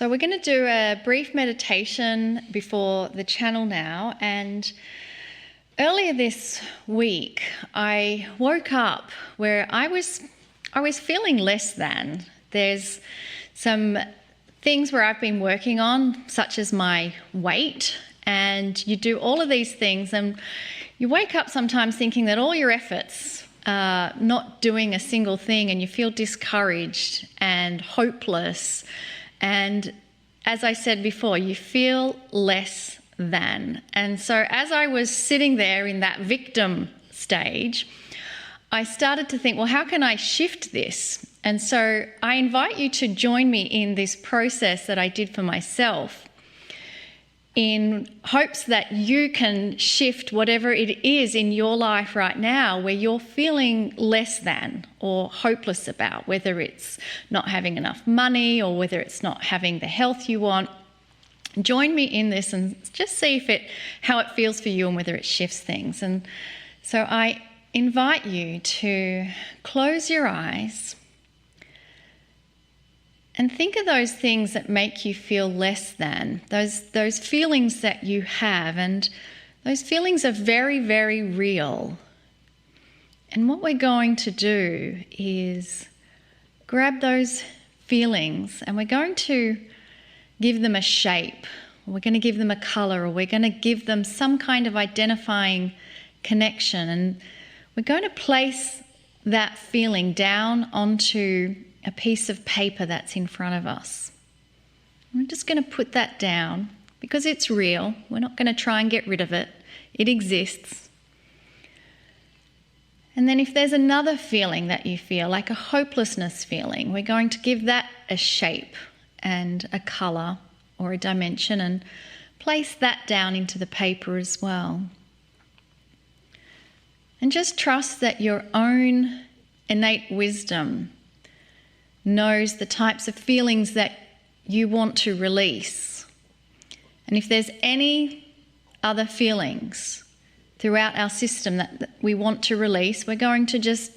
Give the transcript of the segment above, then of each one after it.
So we're going to do a brief meditation before the channel now, and earlier this week I woke up where I was feeling less than. There's some things where I've been working on, such as my weight, and you do all of these things and you wake up sometimes thinking that all your efforts are not doing a single thing, and you feel discouraged and hopeless. And as I said before, you feel less than. And so as I was sitting there in that victim stage, I started to think, well, how can I shift this? And so I invite you to join me in this process that I did for myself, in hopes that you can shift whatever it is in your life right now where you're feeling less than or hopeless about, whether it's not having enough money or whether it's not having the health you want. Join me in this and just see how it feels for you and whether it shifts things. And so I invite you to close your eyes and think of those things that make you feel less than, those feelings that you have, and those feelings are very, very real. And what we're going to do is grab those feelings and we're going to give them a shape, or we're going to give them a colour, or we're going to give them some kind of identifying connection. And we're going to place that feeling down onto a piece of paper that's in front of us. We're just going to put that down because it's real. We're not going to try and get rid of it. It exists. And then if there's another feeling that you feel, like a hopelessness feeling, we're going to give that a shape and a colour or a dimension and place that down into the paper as well. And just trust that your own innate wisdom knows the types of feelings that you want to release. And if there's any other feelings throughout our system that we want to release, we're going to just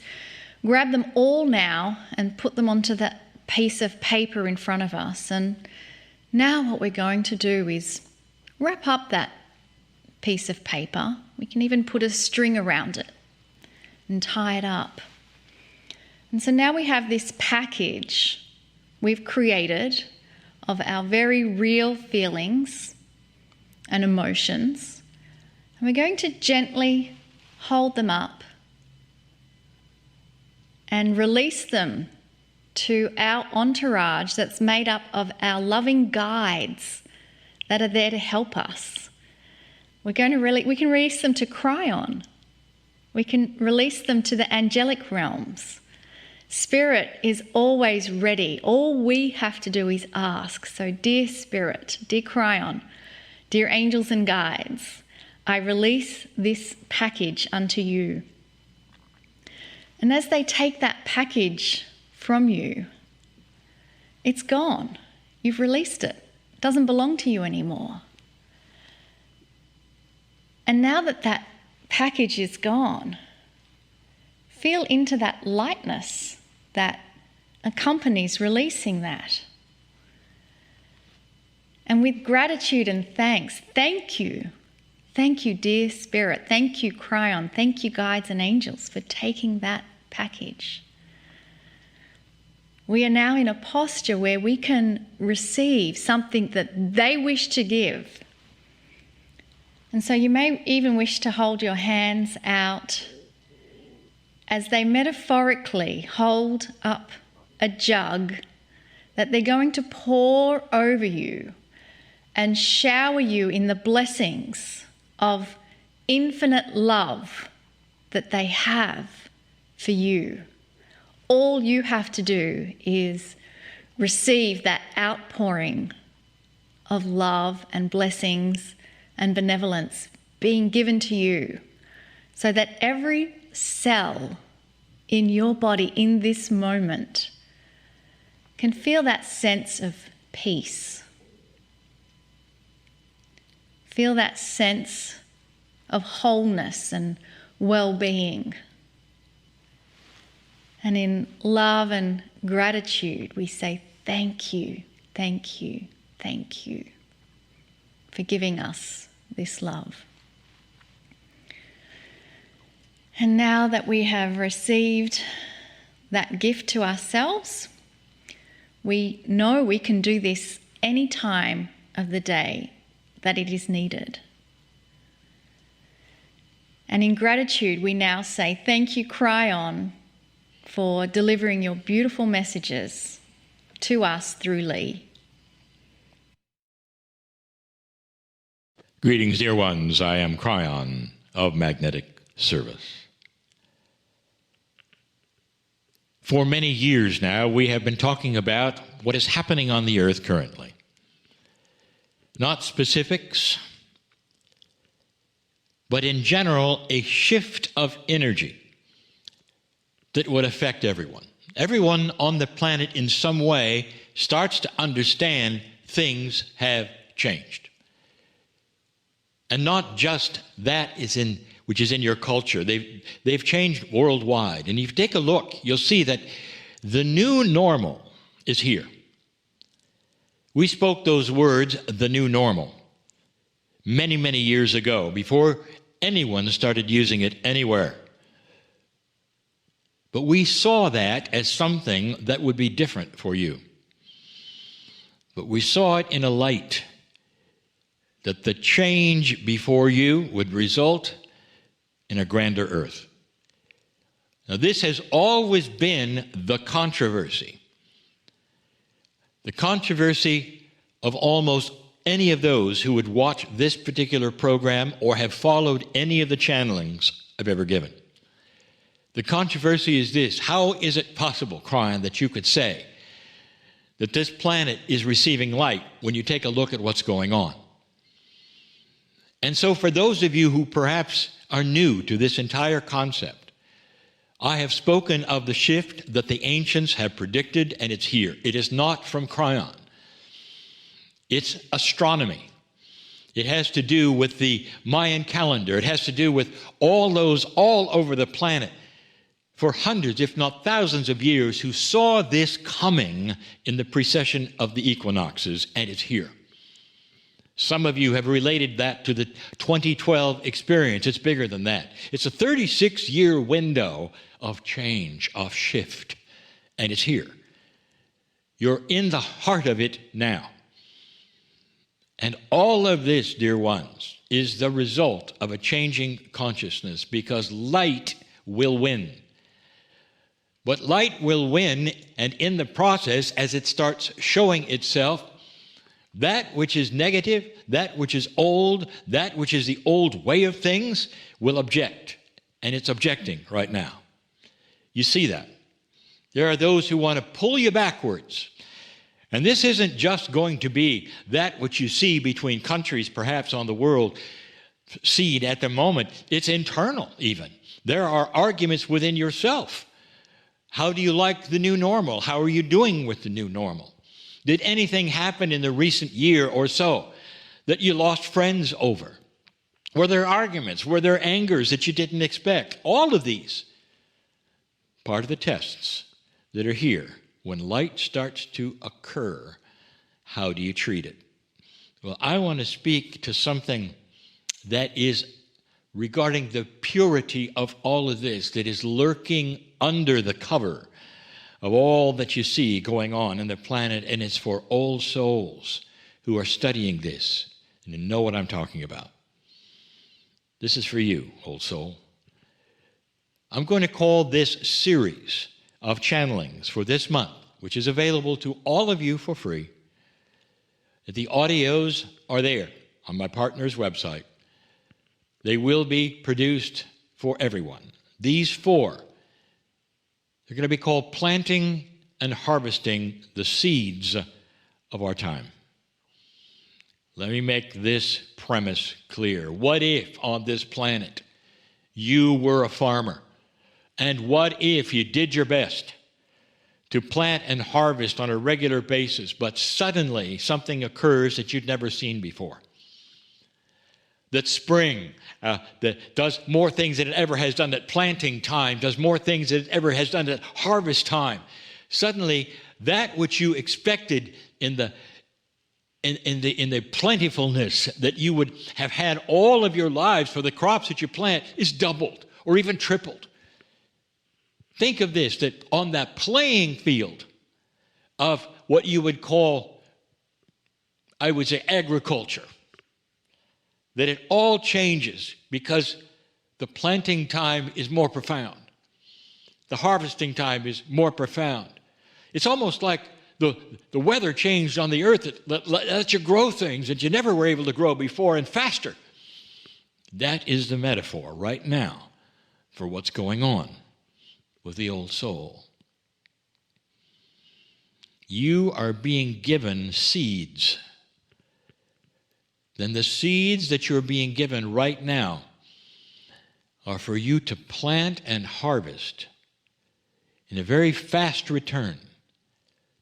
grab them all now and put them onto that piece of paper in front of us. And now what we're going to do is wrap up that piece of paper. We can even put a string around it and tie it up. And so now we have this package we've created of our very real feelings and emotions. And we're going to gently hold them up and release them to our entourage that's made up of our loving guides that are there to help us. We can release them to Kryon. We can release them to the angelic realms. Spirit is always ready. All we have to do is ask. So dear Spirit, dear Kryon, dear angels and guides, I release this package unto you. And as they take that package from you, it's gone. You've released it. It doesn't belong to you anymore. And now that that package is gone, feel into that lightness that accompanies releasing that. And with gratitude and thanks, thank you. Thank you, dear Spirit. Thank you, Kryon. Thank you, guides and angels, for taking that package. We are now in a posture where we can receive something that they wish to give. And so you may even wish to hold your hands out as they metaphorically hold up a jug that they're going to pour over you and shower you in the blessings of infinite love that they have for you. All you have to do is receive that outpouring of love and blessings and benevolence being given to you, so that every cell in your body in this moment can feel that sense of peace. Feel that sense of wholeness and well-being. And in love and gratitude, we say thank you, Thank you. Thank you for giving us this love. And now that we have received that gift to ourselves, we know we can do this any time of the day that it is needed. And in gratitude, we now say, thank you, Cryon, for delivering your beautiful messages to us through Lee. Greetings, dear ones. I am Cryon of Magnetic Service. For many years now, we have been talking about what is happening on the earth currently. Not specifics, but in general, a shift of energy that would affect everyone. Everyone on the planet in some way starts to understand things have changed. And not just that which is in your culture. They've changed worldwide. And if you take a look, you'll see that the new normal is here. We spoke those words, the new normal, many, many years ago, before anyone started using it anywhere. But we saw that as something that would be different for you. But we saw it in a light that the change before you would result in a grander earth. Now, this has always been the controversy. The controversy of almost any of those who would watch this particular program or have followed any of the channelings I've ever given. The controversy is this: how is it possible, Cryon, that you could say that this planet is receiving light when you take a look at what's going on? And so for those of you who perhaps are new to this entire concept, I have spoken of the shift that the ancients have predicted, and it's here. It is not from Cryon. It's astronomy. It has to do with the Mayan calendar. It has to do with all those all over the planet for hundreds, if not thousands of years, who saw this coming in the precession of the equinoxes, and it's here. Some of you have related that to the 2012 experience. It's bigger than that. It's a 36-year window of change, of shift, and it's here. You're in the heart of it now. And all of this, dear ones, is the result of a changing consciousness, because light will win. But light will win, and in the process, as it starts showing itself, that which is negative, that which is old, that which is the old way of things will object. And it's objecting right now. You see that. There are those who want to pull you backwards. And this isn't just going to be that which you see between countries, perhaps on the world scene at the moment. It's internal even. There are arguments within yourself. How do you like the new normal? How are you doing with the new normal? Did anything happen in the recent year or so that you lost friends over? Were there arguments? Were there angers that you didn't expect? All of these, part of the tests that are here. When light starts to occur, how do you treat it? Well, I want to speak to something that is regarding the purity of all of this, that is lurking under the cover of all that you see going on in the planet, and it's for old souls who are studying this and know what I'm talking about. This is for you, old soul. I'm going to call this series of channelings for this month, which is available to all of you for free. The audios are there on my partner's website. They will be produced for everyone. These four, they're going to be called Planting and Harvesting the Seeds of Our Time. Let me make this premise clear. What if on this planet you were a farmer? And what if you did your best to plant and harvest on a regular basis, but suddenly something occurs that you'd never seen before? That spring that does more things than it ever has done, that planting time does more things than it ever has done at harvest time. Suddenly, that which you expected in the plentifulness that you would have had all of your lives for the crops that you plant is doubled or even tripled. Think of this, that on that playing field of what you would call, I would say, agriculture, that it all changes because the planting time is more profound. The harvesting time is more profound. It's almost like the weather changed on the earth that lets you grow things that you never were able to grow before and faster. That is the metaphor right now for what's going on with the old soul. You are being given seeds. Then the seeds that you're being given right now are for you to plant and harvest in a very fast return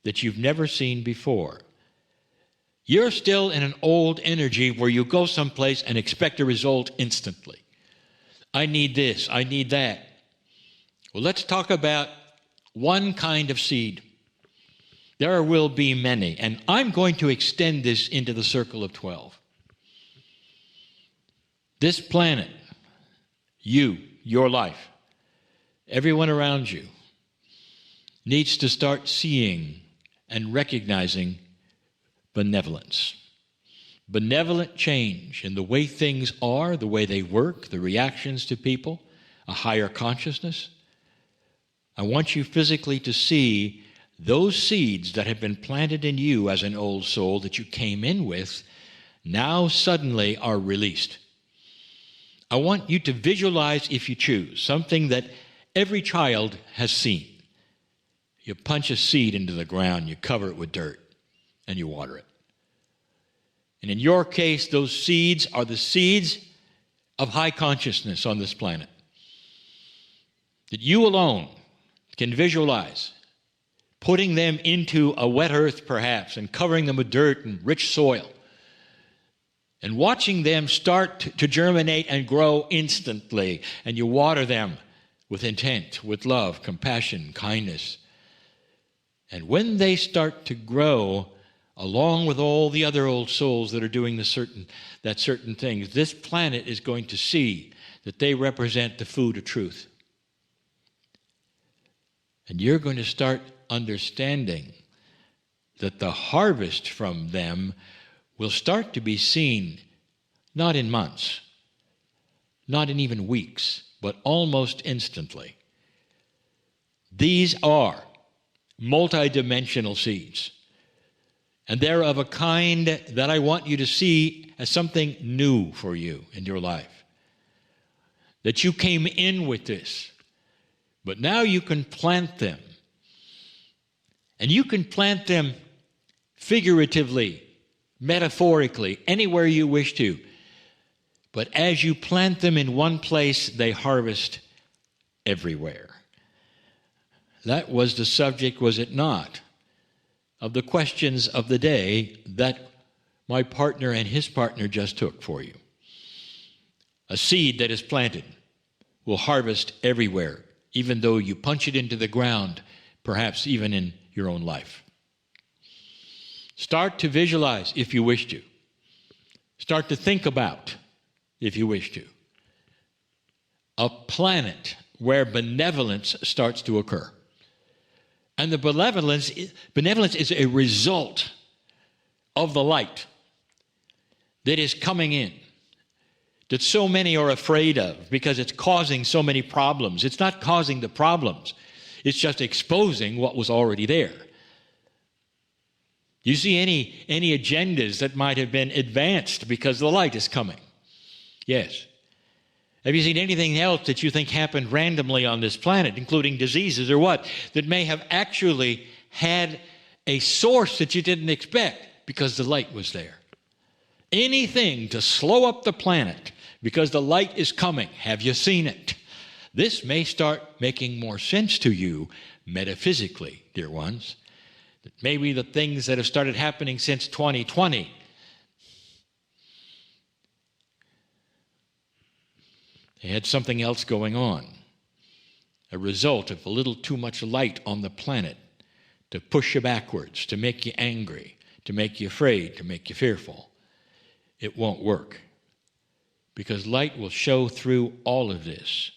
that you've never seen before. You're still in an old energy where you go someplace and expect a result instantly. I need this, I need that. Well, let's talk about one kind of seed. There will be many, and I'm going to extend this into the circle of 12. This planet, you, your life, everyone around you, needs to start seeing and recognizing benevolence. Benevolent change in the way things are, the way they work, the reactions to people, a higher consciousness. I want you physically to see those seeds that have been planted in you as an old soul that you came in with now suddenly are released. I want you to visualize, if you choose, something that every child has seen. You punch a seed into the ground, you cover it with dirt, and you water it. And in your case, those seeds are the seeds of high consciousness on this planet that you alone can visualize, putting them into a wet earth perhaps and covering them with dirt and rich soil and watching them start to germinate and grow instantly. And you water them with intent, with love, compassion, kindness. And when they start to grow, along with all the other old souls that are doing certain things, this planet is going to see that they represent the food of truth. And you're going to start understanding that the harvest from them will start to be seen not in months, not in even weeks, but almost instantly. These are multidimensional seeds. And they're of a kind that I want you to see as something new for you in your life. That you came in with this, but now you can plant them. And you can plant them figuratively, metaphorically, anywhere you wish to. But as you plant them in one place, they harvest everywhere. That was the subject, was it not, of the questions of the day that my partner and his partner just took for you. A seed that is planted will harvest everywhere, even though you punch it into the ground, perhaps even in your own life. Start to visualize if you wish to. Start to think about if you wish to. A planet where benevolence starts to occur. And the benevolence is a result of the light that is coming in, that so many are afraid of because it's causing so many problems. It's not causing the problems. It's just exposing what was already there. Do you see any agendas that might have been advanced because the light is coming? Yes. Have you seen anything else that you think happened randomly on this planet, including diseases or what, that may have actually had a source that you didn't expect because the light was there? Anything to slow up the planet because the light is coming. Have you seen it? This may start making more sense to you metaphysically, dear ones. That maybe the things that have started happening since 2020 they had something else going on, a result of a little too much light on the planet to push you backwards, to make you angry, to make you afraid, to make you fearful. It won't work, because light will show through all of this.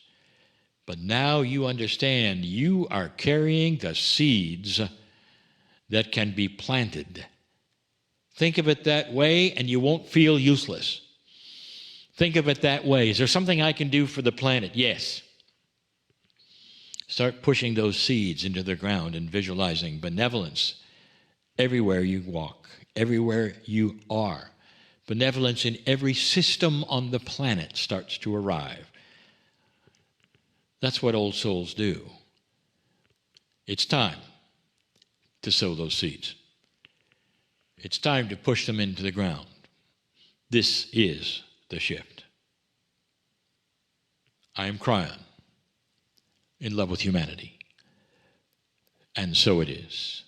But now you understand you are carrying the seeds that can be planted. Think of it that way, and you won't feel useless. Think of it that way. Is there something I can do for the planet? Yes. Start pushing those seeds into the ground and visualizing benevolence everywhere you walk, everywhere you are. Benevolence in every system on the planet starts to arrive. That's what old souls do. It's time to sow those seeds. It's time to push them into the ground. This is the shift. I am Kryon, in love with humanity. And so it is.